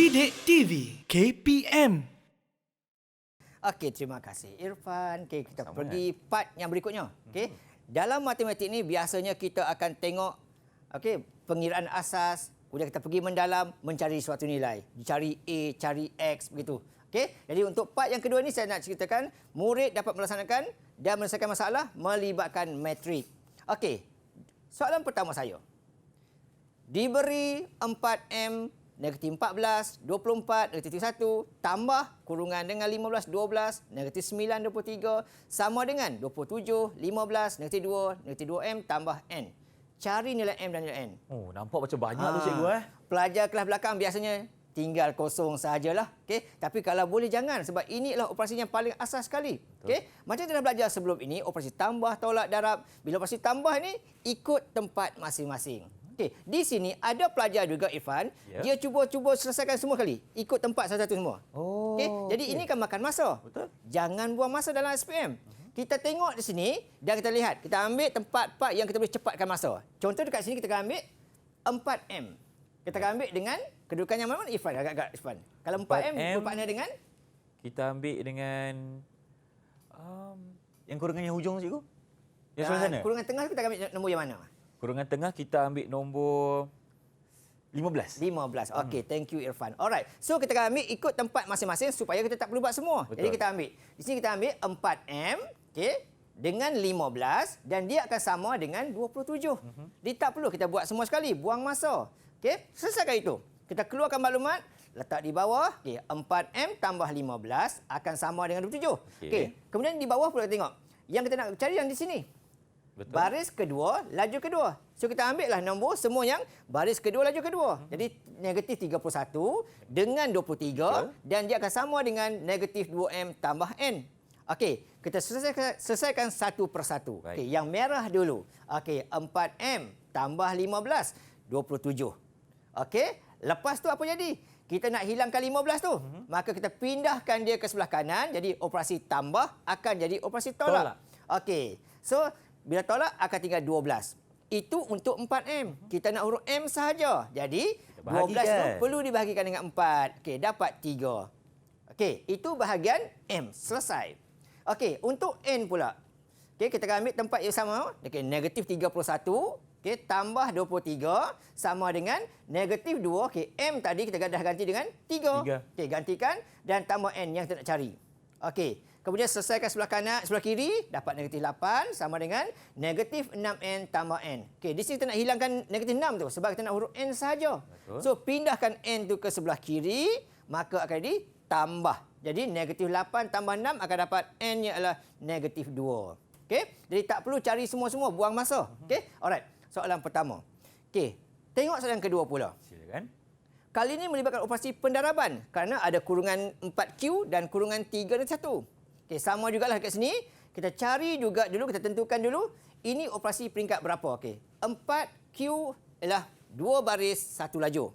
Didik TV KPM. Okey, terima kasih Irfan. Okey, kita pergi part yang berikutnya. Okey. Dalam matematik ni biasanya kita akan tengok pengiraan asas, kemudian kita pergi mendalam mencari suatu nilai. Cari A, cari X begitu. Okey. Jadi untuk part yang kedua ni saya nak ceritakan murid dapat melaksanakan dan menyelesaikan masalah melibatkan metrik. Okey. Soalan pertama saya. Diberi 4M negatif 14, 24, negatif 1, tambah kurungan dengan 15, 12, negatif 9, 23, sama dengan 27, 15, negatif 2, negatif 2M tambah N. Cari nilai M dan nilai N. Oh, nampak macam banyak tu cikgu Pelajar kelas belakang biasanya tinggal kosong sahajalah. Okay? Tapi kalau boleh jangan sebab ini adalah operasi yang paling asas sekali. Okay? Macam kita dah belajar sebelum ini, operasi tambah, tolak, darab. Bila operasi tambah ni, ikut tempat masing-masing. Okay. Di sini ada pelajar juga Irfan, dia cuba selesaikan semua kali, ikut tempat satu-satu semua. Oh. Okay. Jadi ini kan makan masa. Betul. Jangan buang masa dalam SPM. Kita tengok di sini dan kita lihat, kita ambil tempat part yang kita boleh cepatkan masa. Contoh dekat sini kita akan ambil 4M. Kita akan ambil dengan kedudukan yang mana Irfan? Agak-agak Irfan. Kalau 4M bermakna dengan? Kita ambil dengan yang kurungan yang hujung cikgu. Yang sebelah sana. Kurungan tengah kita akan ambil nombor yang mana? Kurungan tengah kita ambil nombor 15. 15. Okey, thank you Irfan. Alright. So kita akan ambil ikut tempat masing-masing supaya kita tak perlu buat semua. Betul. Jadi kita ambil. Di sini kita ambil 4M, okey, dengan 15 dan dia akan sama dengan 27. Jadi tak perlu kita buat semua sekali, buang masa. Okey, selesaikan itu. Kita keluarkan maklumat, letak di bawah. Okey, 4M tambah 15 akan sama dengan 27. Okey, kemudian di bawah pula kita tengok. Yang kita nak cari yang di sini. Betul. Baris kedua, laju kedua. So kita ambillah nombor semua yang baris kedua, laju kedua. Jadi negatif 31 dengan 23 dan dia akan sama dengan negatif 2M tambah N. Okey, kita selesaikan satu persatu. Okey, yang merah dulu. Okey, 4M tambah 15, 27. Okey, lepas tu apa jadi? Kita nak hilangkan 15 tu. Maka kita pindahkan dia ke sebelah kanan. Jadi operasi tambah akan jadi operasi tolak. Okey, so bila tolak akan tinggal 12. Itu untuk 4M. Kita nak huruf M sahaja. Jadi 12 tu perlu dibahagikan dengan 4. Okey, dapat 3. Okey, itu bahagian M. Selesai. Okey, untuk N pula. Okey, kita akan ambil tempat yang sama. Okey, negatif 31. Okey, tambah 23 sama dengan negatif 2. Okey, M tadi kita dah ganti dengan 3. Okey, gantikan dan tambah N yang kita nak cari. Okey. Kemudian selesaikan sebelah kanan, sebelah kiri, dapat negatif 8 sama dengan negatif 6N tambah N. Okey, di sini kita nak hilangkan negatif 6 tu sebab kita nak huruf N sahaja. So, pindahkan N tu ke sebelah kiri, maka akan jadi tambah. Jadi, negatif 8 tambah 6 akan dapat N-nya adalah negatif 2. Okey, jadi tak perlu cari semua-semua, buang masa. Okey, alright. Soalan pertama. Okey, tengok soalan kedua pula. Silakan. Kali ini melibatkan operasi pendaraban kerana ada kurungan 4Q dan kurungan 3 dan 1. Okey, sama jugalah dekat sini. Kita cari juga dulu, kita tentukan dulu. Ini operasi peringkat berapa? Okey, 4Q ialah 2 baris 1 laju.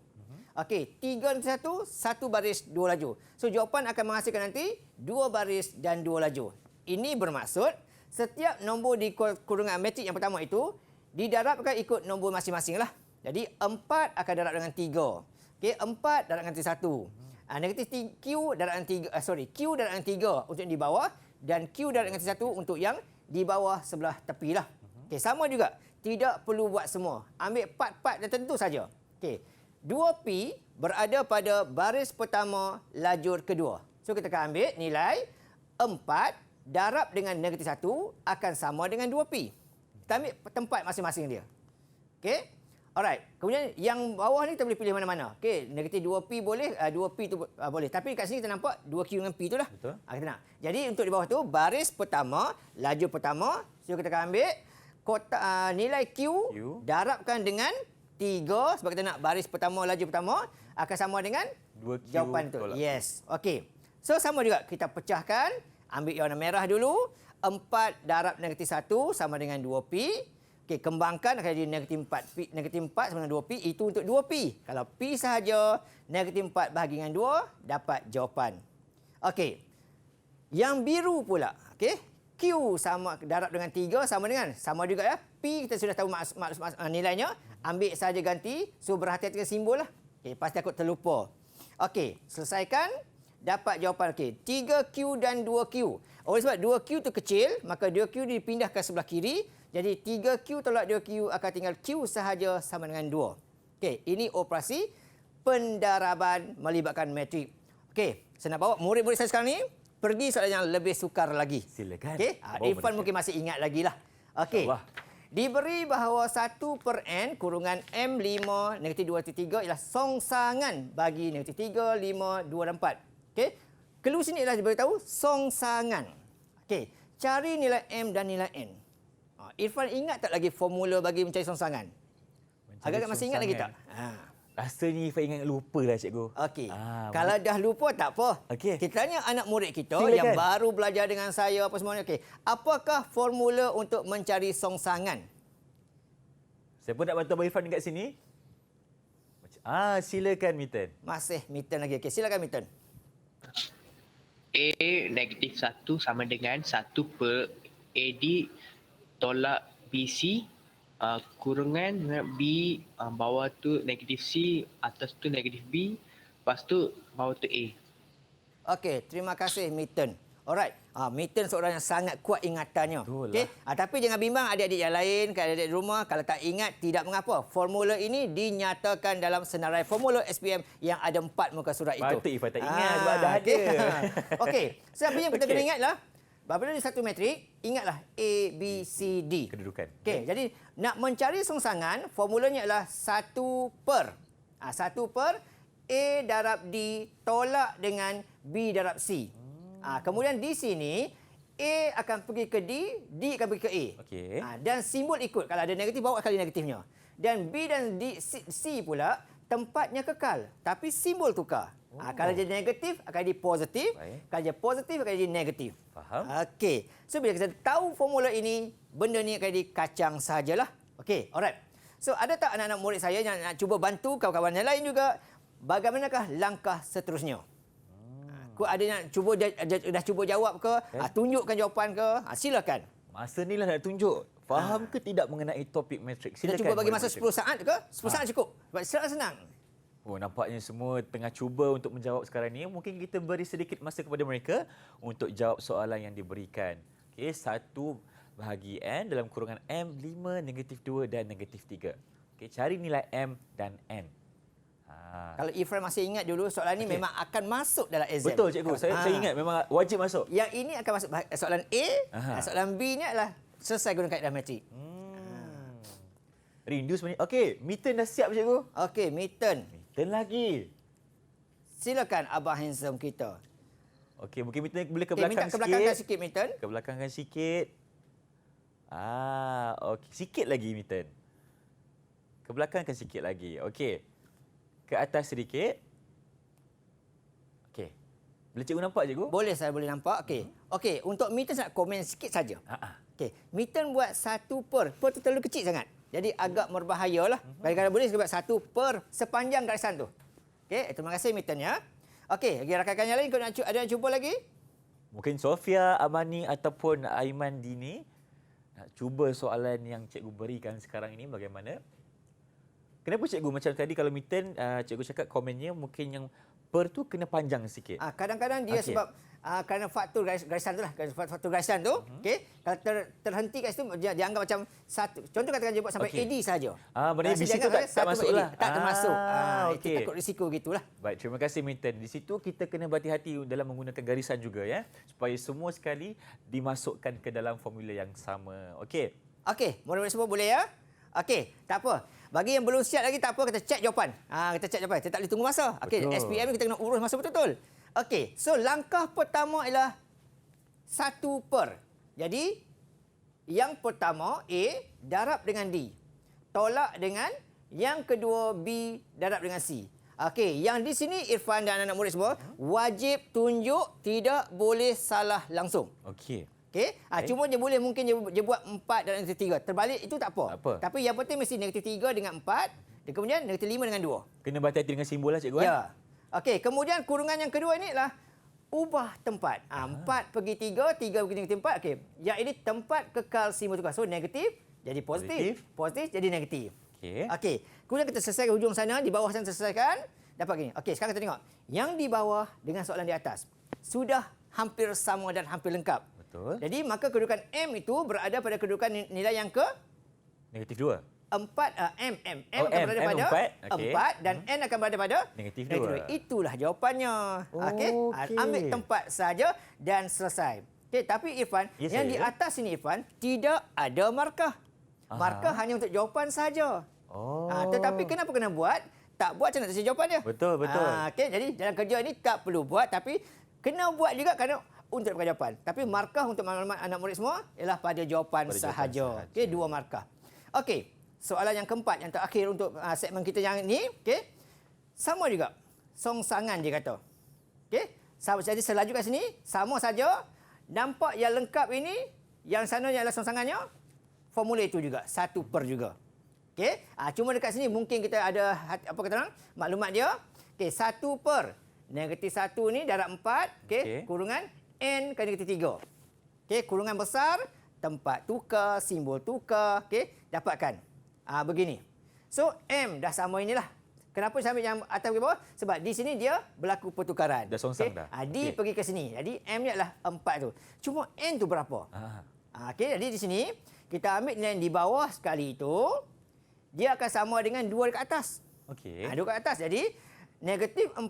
Okey, 3 dan 1, 1 baris 2 laju. So, jawapan akan menghasilkan nanti 2 baris dan 2 laju. Ini bermaksud setiap nombor di kurungan metrik yang pertama itu didarabkan ikut nombor masing-masing lah. Jadi, 4 akan darab dengan 3. Okey, 4 darab dengan 1. Negatif Q darab dengan 3, Q darab dengan 3 untuk yang di bawah dan Q darab dengan 1 untuk yang di bawah sebelah tepi lah. Okey, sama juga. Tidak perlu buat semua. Ambil part-part tertentu saja. Okey. 2P berada pada baris pertama lajur kedua. So kita akan ambil nilai 4 darab dengan negatif 1 akan sama dengan 2P. Kita ambil tempat masing-masing dia. Okey. Alright. Kemudian yang bawah ni kita boleh pilih mana-mana. Okey, negatif 2P boleh, 2P tu boleh. Tapi kat sini kita nampak 2Q dengan P tu lah. Betul. Kita nak. Jadi untuk di bawah tu baris pertama, lajur pertama, so kita akan ambil nilai Q darabkan dengan 3 sebab kita nak baris pertama, lajur pertama akan sama dengan 2Q jawapan tu. tolak. Yes. Okey. So sama juga kita pecahkan, ambil yang warna merah dulu. 4 darab negatif 1 sama dengan 2P. Okey, kembangkan akan jadi negatif 4P, negatif 4 sama dengan 2P. Itu untuk 2P. Kalau P sahaja, negatif 4 bahagi dengan 2, dapat jawapan. Okey. Yang biru pula. Okey. Q sama darab dengan 3 sama juga ya. P kita sudah tahu nilainya. Ambil saja ganti. So berhati-hati dengan simbol lah. Okey, pasti aku terlupa. Okey, selesaikan. Dapat jawapan okey. 3Q dan 2Q. Oleh sebab 2Q tu kecil, maka 2Q dipindahkan sebelah kiri. Jadi 3Q tolak 2Q akan tinggal Q sahaja sama dengan 2. Okey, ini operasi pendaraban melibatkan metrik. Okey, saya nak bawa murid-murid saya sekarang ni pergi soalan yang lebih sukar lagi. Silakan. Okey, Irfan mungkin masih ingat lagi lah. Okey. Diberi bahawa 1/n kurungan M5 negatif 2/3 ialah songsangan bagi negatif 3, 5, 2 dan 4. Okey. Clue sini ialah diberitahu songsangan. Okey. Cari nilai M dan nilai N. Irfan ingat tak lagi formula bagi mencari songsangan? Agak-agak masih ingat lagi tak? Rasanya Irfan ingat lupa lah cikgu. Okey. Kalau dah lupa tak apa. Okey. Kita tanya anak murid kita Silakan. yang baru belajar dengan saya apa semuanya. Okey. Apakah formula untuk mencari songsangan? Siapa nak bantu Abang Irfan dekat sini? Silakan Mitten. Masih Mitten lagi. Okey, silakan Mitten. A negatif 1 sama dengan 1 per AD tolak BC kurungan B bawah tu negatif C, atas tu negatif B, lepas tu bawah tu A. Okey, terima kasih Mitten. Alright. Mitten seorang yang sangat kuat ingatannya. Okey. Tapi jangan bimbang adik-adik yang lain, adik-adik di rumah kalau tak ingat tidak mengapa. Formula ini dinyatakan dalam senarai formula SPM yang ada 4 muka surat itu. Patut Irfan tak ingat sebab dah ada. Okey. Siapa yang kita kena ingatlah apabila di satu metrik, ingatlah A, B, C, D. Kedudukan. Okey, jadi nak mencari songsangan, formulanya adalah 1 per. 1 per A darab D tolak dengan B darab C. Kemudian di sini, A akan pergi ke D, D akan pergi ke A. Okey. Dan simbol ikut. Kalau ada negatif, bawa kali negatifnya. Dan B dan D, C pula, tempatnya kekal. Tapi simbol tukar. Kalau jadi negatif, akan jadi positif. Baik. Kalau jadi positif, akan jadi negatif. Faham. Okey. So, bila kita tahu formula ini, benda ni akan jadi kacang sajalah. Okey, alright. So, ada tak anak-anak murid saya yang nak cuba bantu kawan-kawan yang lain juga? Bagaimanakah langkah seterusnya? Ada yang cuba dah cuba jawab ke? Tunjukkan jawapan ke? Silakan. Masa ni lah nak tunjuk. Faham ke tidak mengenai topik matrik? Kita Silakan. cuba bagi masa 10 saat ke? 10 saat cukup. Sebab senang. Nampaknya semua tengah cuba untuk menjawab sekarang ni. Mungkin kita beri sedikit masa kepada mereka untuk jawab soalan yang diberikan. Okey, 1 bahagi N dalam kurungan M, 5, negatif 2 dan negatif 3. Okey, cari nilai M dan N. Kalau Ifran masih ingat dulu, soalan ni memang akan masuk dalam exam. Betul cikgu, saya ingat memang wajib masuk. Yang ini akan masuk soalan A, soalan B ni adalah selesai guna kaedah metrik. Rindu sebenarnya. Okey, Mitten dah siap cikgu? Okey, Mitten. Mitten lagi. Silakan Abang Handsome kita. Okey, mungkin Mitten boleh ke Minta belakang ke belakangkan sikit. sikit, Mitten. Ke belakangkan sikit. Okey, sikit lagi Mitten. Ke belakangkan sikit lagi. Okey. Ke atas sedikit. Okey. Boleh cikgu nampak cikgu? Boleh, saya boleh nampak. Okey. Okey, untuk Mitten nak komen sikit saja. Okey, Mitten buat 1 per. Per tu terlalu kecil sangat. Jadi agak merbahayalah. Kadang-kadang boleh sebab 1 per sepanjang garisan tu. Okey, terima kasih Mitten ya. Okey, lagi rakan-rakan yang lain ada yang cuba lagi? Mungkin Sofia, Amani ataupun Aiman Dini nak cuba soalan yang cikgu berikan sekarang ini bagaimana? Kenapa cikgu macam tadi kalau Mitten cikgu cakap komennya mungkin yang per tu kena panjang sikit. Kadang-kadang dia sebab kerana faktor garisan tu lah, faktor garisan tu, okey. Kalau terhenti kat situ dia anggap macam satu. Contoh katakan dia buat sampai AD saja. Berarti di situ tak masuklah. Tak termasuk. Itu okey. takut risiko gitulah. Baik, terima kasih Mitten. Di situ kita kena berhati-hati dalam menggunakan garisan juga ya, supaya semua sekali dimasukkan ke dalam formula yang sama. Okey. Okey, murid-murid semua boleh ya? Okey, tak apa. Bagi yang belum siap lagi tak apa, kita cek jawapan. Kita cek jawapan. Kita tak boleh tunggu masa. Okey, SPM ni kita kena urus masa betul-betul. Okey, so langkah pertama ialah 1 per. Jadi, yang pertama A darab dengan D. Tolak dengan yang kedua B darab dengan C. Okey, yang di sini Irfan dan anak murid semua wajib tunjuk, tidak boleh salah langsung. Okey. Okey, cuma dia boleh mungkin dia buat 4 dan negatif 3. Terbalik itu tak apa. Tapi yang penting mesti negatif 3 dengan 4, dan kemudian negatif 5 dengan 2. Kena berhati-hati dengan simbol lah cikgu. Ya. Okey, kemudian kurungan yang kedua ini adalah ubah tempat. 4 pergi 3, 3 pergi negatif 4. Okey, yang ini tempat kekal simbol tukar. So negatif jadi positif, positif jadi negatif. Okey. Okey, kemudian kita selesaikan hujung sana, di bawah sana selesaikan. dapat gini. Okey, sekarang kita tengok. Yang di bawah dengan soalan di atas sudah hampir sama dan hampir lengkap. Betul. Jadi maka kedudukan M itu berada pada kedudukan nilai yang ke Negatif 2. 4 M Oh, akan M. berada M pada empat. Okey. 4 dan N akan berada pada Negatif 2. Itulah jawapannya. Okey. Okey. Ambil tempat saja dan selesai. Okey, tapi Irfan, Ya, yang di saya. atas ini Irfan tidak ada markah. Markah hanya untuk jawapan saja. Oh. Tetapi kenapa kena buat? Tak buat macam nak terjadi jawapan dia. Betul, betul. Okey, jadi dalam kerja ini tak perlu buat tapi kena buat juga kerana untuk dapat jawapan. Tapi markah untuk maklumat anak murid semua ialah pada jawapan Pada jawapan sahaja. sahaja. Okey, 2 markah. Okey, soalan yang keempat yang terakhir untuk segmen kita yang ini, okey. Sama juga. Songsangan dia kata. Okey. Jadi selaju kat sini sama saja. Nampak yang lengkap ini, yang sana ialah songsangannya. Formula itu juga, 1 per juga. Okey. Cuma dekat sini mungkin kita ada apa kata orang? Maklumat dia. Okey, 1 per negatif 1 ni darab 4, okey, Okey. kurungan N kali negatif 3. Okey, kurungan besar, tempat tukar, simbol tukar, okey, dapatkan. Begini. So, M dah sama inilah. Kenapa saya ambil yang atas ke bawah? Sebab di sini dia berlaku pertukaran. Dah songsang Okey, dah. D Okey. pergi ke sini. Jadi, M ni adalah 4 tu. Cuma N tu berapa? Okey, jadi di sini kita ambil nilai yang di bawah sekali itu, dia akan sama dengan 2 dekat atas. Okey. 2 dekat atas. Jadi, negatif 4,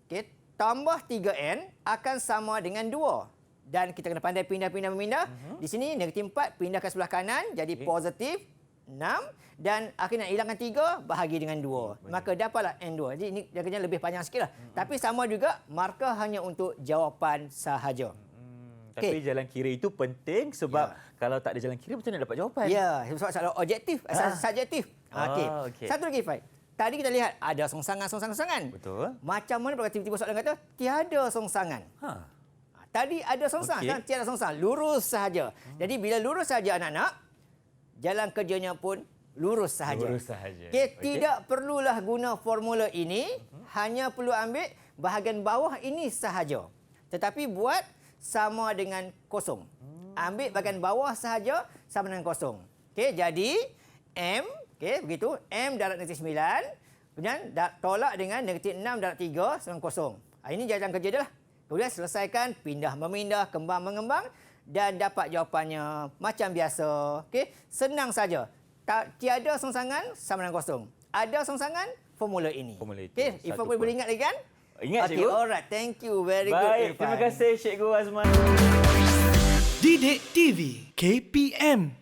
okey, tambah 3N akan sama dengan 2. Dan kita kena pandai pindah-pindah. Di sini negatif 4 pindah ke sebelah kanan, jadi positif 6. Dan akhirnya hilangkan 3, bahagi dengan 2. Maka dapatlah N2. Jadi ini jawapannya lebih panjang sikit lah. Tapi sama juga, markah hanya untuk jawapan sahaja. Tapi jalan kira itu penting sebab kalau tak ada jalan kira macam mana dapat jawapan? Ya, sebab soalan objektif, subjektif. Okey. okey. Satu lagi, Fai. Tadi kita lihat ada songsangan. Betul. Macam mana kalau tiba-tiba soalan kata tiada songsangan. Tadi ada songsangan, Okey. sekarang tiada songsangan. Lurus sahaja. Jadi bila lurus sahaja anak-anak, jalan kerjanya pun lurus sahaja. Lurus sahaja. Okey, Okey. tidak perlulah guna formula ini, hanya perlu ambil bahagian bawah ini sahaja. Tetapi buat sama dengan kosong. Ambil bahagian bawah sahaja sama dengan kosong. Okey, jadi M, okey, begitu. M darab negatif 9, kemudian tolak dengan negatif 6 darab 3 sama dengan kosong. Ini jalan kerja dia lah. Kemudian selesaikan, pindah-memindah, kembang-mengembang dan dapat jawapannya macam biasa. Okey, senang saja. Tiada songsangan sama dengan kosong. Ada songsangan, formula ini. Formula itu. Okey, Irfan Satu boleh point. ingat lagi kan? Ingat, Okey, Cikgu. alright. Thank you. Very good, Baik, Irfan. terima kasih Cikgu Azman. Didik TV KPM